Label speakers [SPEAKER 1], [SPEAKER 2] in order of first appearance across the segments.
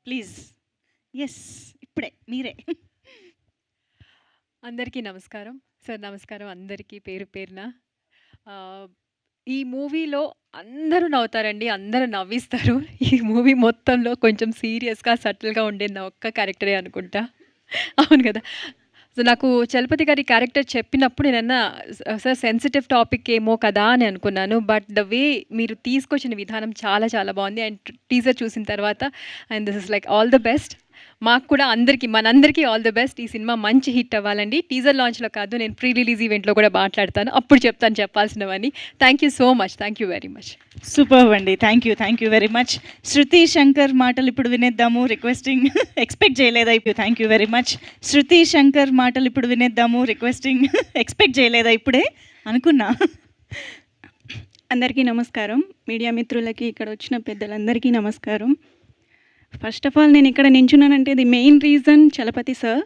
[SPEAKER 1] Please. Yes. ఇప్పుడే మీరే.
[SPEAKER 2] అందరికీ నమస్కారం. సార్ నమస్కారం అందరికీ పేరు పేరున. ఈ మూవీలో అందరూ నవ్వుతారండి. అందరూ నవ్విస్తారు. ఈ మూవీ మొత్తంలో కొంచెం సీరియస్‌గా, సటిల్‌గా ఉండేది నా ఒక్క క్యారెక్టరే అనుకుంటా. అవును గదా! సో, నాకు చలపతి గారి క్యారెక్టర్ చెప్పినప్పుడు నేనన్నా సార్ సెన్సిటివ్ టాపిక్ ఏమో కదా అని అనుకున్నాను. బట్ ద వే మీరు తీసుకొచ్చిన విధానం చాలా చాలా బావుంది. అండ్ టీజర్ చూసిన తర్వాత and this is like all the best. మాకు కూడా మనందరికీ ఆల్ ద బెస్ట్. ఈ సినిమా మంచి హిట్ అవ్వాలండి. టీజర్ లాంచ్‌లో కాదు, నేను ప్రీ రిలీజ్ ఈవెంట్‌లో కూడా మాట్లాడతాను. అప్పుడు చెప్తాను చెప్పాల్సినవన్నీ. Thank you so much. Thank you very much.
[SPEAKER 1] Superb అండి. Thank you very much. Shruti Shankar మాటలు ఇప్పుడు వినేద్దాము. రిక్వెస్టింగ్ ఎక్స్‌పెక్ట్ చేయలేదా? Thank you very much. Shruti Shankar మాటలు ఇప్పుడు వినేద్దాము. రిక్వెస్టింగ్ ఎక్స్‌పెక్ట్ చేయలేదా? ఇప్పుడే అనుకున్నా.
[SPEAKER 3] అందరికీ నమస్కారం. మీడియా మిత్రులకి, ఇక్కడ వచ్చిన పెద్దలందరికీ నమస్కారం. ఫస్ట్ ఆఫ్ ఆల్ నేను ఇక్కడ నించున్నానంటే the main reason Chalapathi sir.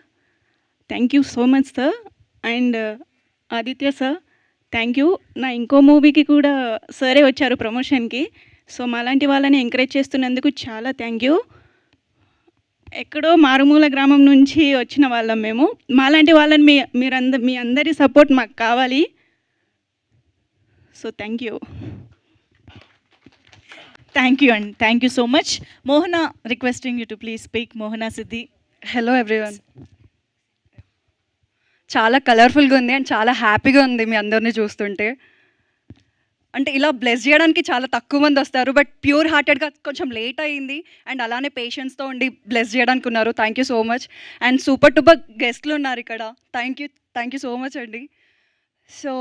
[SPEAKER 3] Thank you so much sir. And Aditya sir, thank you. నా ఇంకో మూవీకి కూడా సరే వచ్చారు ప్రమోషన్కి. సో మాలాంటి వాళ్ళని ఎంకరేజ్ చేస్తున్నందుకు చాలా థ్యాంక్ యూ. ఎక్కడో మారుమూల గ్రామం నుంచి వచ్చిన వాళ్ళం మేము. మాలాంటి వాళ్ళని మీ అందరి సపోర్ట్ మాకు కావాలి. So thank you.
[SPEAKER 1] Thank you అండి. Thank you so much. Mohana requesting you to please speak. Mohana Siddhi.
[SPEAKER 4] Hello everyone. చాలా కలర్ఫుల్గా ఉంది అండ్ చాలా హ్యాపీగా ఉంది మీ అందరినీ చూస్తుంటే. అంటే ఇలా బ్లెస్ చేయడానికి చాలా తక్కువ మంది వస్తారు, బట్ ప్యూర్ హార్టెడ్గా కొంచెం లేట్ అయ్యింది అండ్ అలానే పేషెన్స్తో ఉండి బ్లెస్ చేయడానికి ఉన్నారు. Thank you so much. And super duper గెస్ట్లు ఉన్నారు ఇక్కడ. థ్యాంక్ యూ సో మచ్ అండి. సో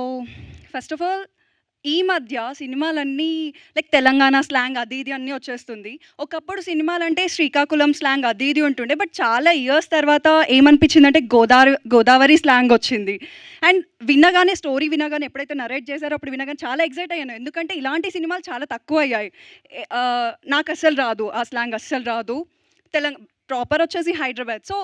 [SPEAKER 4] ఫస్ట్ ఆఫ్ ఆల్ ఈ మధ్య సినిమాలన్నీ లైక్ తెలంగాణ స్లాంగ్ అది ఇది అన్నీ వచ్చేస్తుంది. ఒకప్పుడు సినిమాలంటే శ్రీకాకుళం స్లాంగ్ అది ఇది ఉంటుండే, బట్ చాలా ఇయర్స్ తర్వాత ఏమనిపించిందంటే గోదావరి స్లాంగ్ వచ్చింది. అండ్ స్టోరీ వినగానే ఎప్పుడైతే నరేట్ చేశారో అప్పుడు వినగానే చాలా ఎక్సైట్ అయ్యాను. ఎందుకంటే ఇలాంటి సినిమాలు చాలా తక్కువ అయ్యాయి. నాకు అస్సలు రాదు ఆ స్లాంగ్, అస్సలు రాదు. ప్రాపర్ వచ్చేసి హైదరాబాద్. సో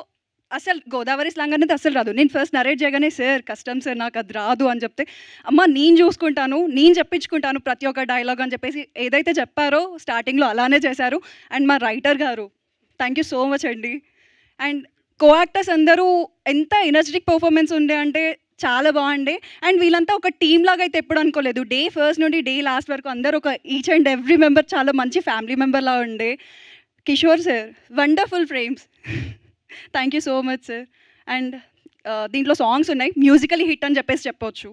[SPEAKER 4] అసలు గోదావరి స్లాంగ్ అనేది అసలు రాదు. నేను ఫస్ట్ నరేట్ చేయగానే సార్ కష్టం సార్, నాకు అది రాదు అని చెప్తే, అమ్మ నేను చూసుకుంటాను, నేను చెప్పించుకుంటాను ప్రతి ఒక్క డైలాగ్ అని చెప్పేసి ఏదైతే చెప్పారో స్టార్టింగ్లో అలానే చేశారు. అండ్ మా రైటర్ గారు థ్యాంక్ యూ సో మచ్ అండి. అండ్ కో యాక్టర్స్ అందరూ ఎంత ఎనర్జెటిక్ పర్ఫార్మెన్స్ ఉండే అంటే చాలా బాగుండే. అండ్ వీళ్ళంతా ఒక టీమ్ లాగా అయితే ఎప్పుడు అనుకోలేదు. డే ఫస్ట్ నుండి డే లాస్ట్ వరకు అందరూ ఒక ఈచ్ అండ్ ఎవ్రీ మెంబర్ చాలా మంచి ఫ్యామిలీ మెంబర్లా ఉండే. Kishore sir wonderful frames. Thank you so much sir. And దీంట్లో సాంగ్స్ ఉన్నాయి, మ్యూజికలీ హిట్ అని చెప్పేసి చెప్పవచ్చు.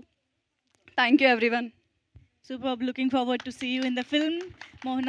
[SPEAKER 4] Thank you everyone.
[SPEAKER 1] Superb. Looking forward to see you in the film. Mohana.